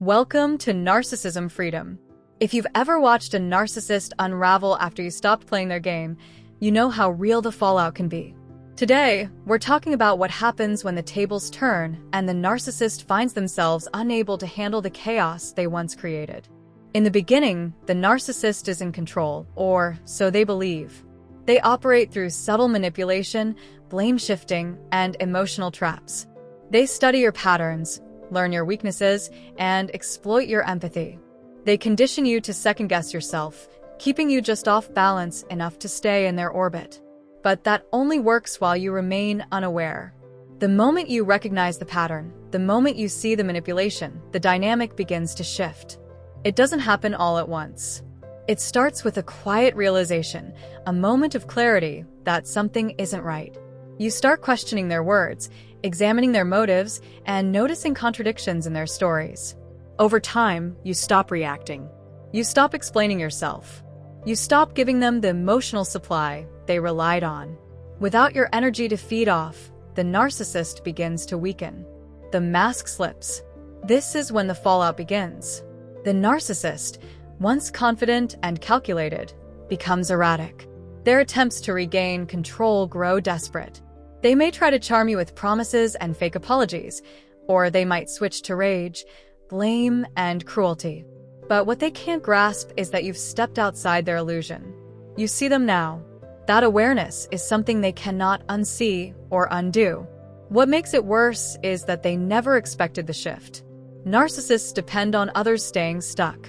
Welcome to Narcissism Freedom. If you've ever watched a narcissist unravel after you stopped playing their game, you know how real the fallout can be. Today, we're talking about what happens when the tables turn and the narcissist finds themselves unable to handle the chaos they once created. In the beginning, the narcissist is in control, or so they believe. They operate through subtle manipulation, blame shifting, and emotional traps. They study your patterns, learn your weaknesses, and exploit your empathy. They condition you to second-guess yourself, keeping you just off balance enough to stay in their orbit. But that only works while you remain unaware. The moment you recognize the pattern, the moment you see the manipulation, the dynamic begins to shift. It doesn't happen all at once. It starts with a quiet realization, a moment of clarity that something isn't right. You start questioning their words, examining their motives, and noticing contradictions in their stories. Over time, you stop reacting. You stop explaining yourself. You stop giving them the emotional supply they relied on. Without your energy to feed off, the narcissist begins to weaken. The mask slips. This is when the fallout begins. The narcissist, once confident and calculated, becomes erratic. Their attempts to regain control grow desperate. They may try to charm you with promises and fake apologies, or they might switch to rage, blame, and cruelty. But what they can't grasp is that you've stepped outside their illusion. You see them now. That awareness is something they cannot unsee or undo. What makes it worse is that they never expected the shift. Narcissists depend on others staying stuck.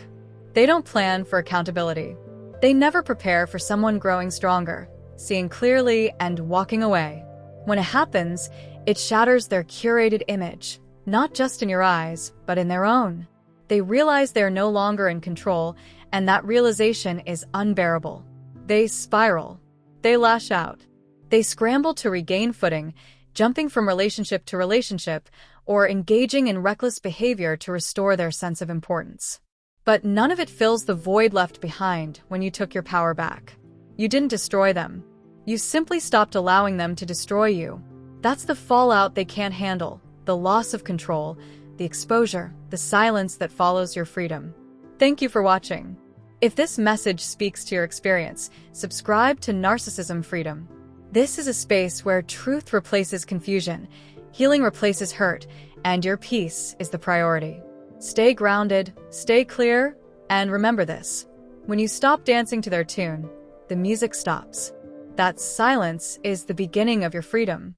They don't plan for accountability. They never prepare for someone growing stronger, seeing clearly, and walking away. When it happens, it shatters their curated image, not just in your eyes, but in their own. They realize they're no longer in control, and that realization is unbearable. They spiral. They lash out. They scramble to regain footing, jumping from relationship to relationship, or engaging in reckless behavior to restore their sense of importance. But none of it fills the void left behind when you took your power back. You didn't destroy them. You simply stopped allowing them to destroy you. That's the fallout they can't handle, the loss of control, the exposure, the silence that follows your freedom. Thank you for watching. If this message speaks to your experience, subscribe to Narcissism Freedom. This is a space where truth replaces confusion, healing replaces hurt, and your peace is the priority. Stay grounded, stay clear, and remember this. When you stop dancing to their tune, the music stops. That silence is the beginning of your freedom.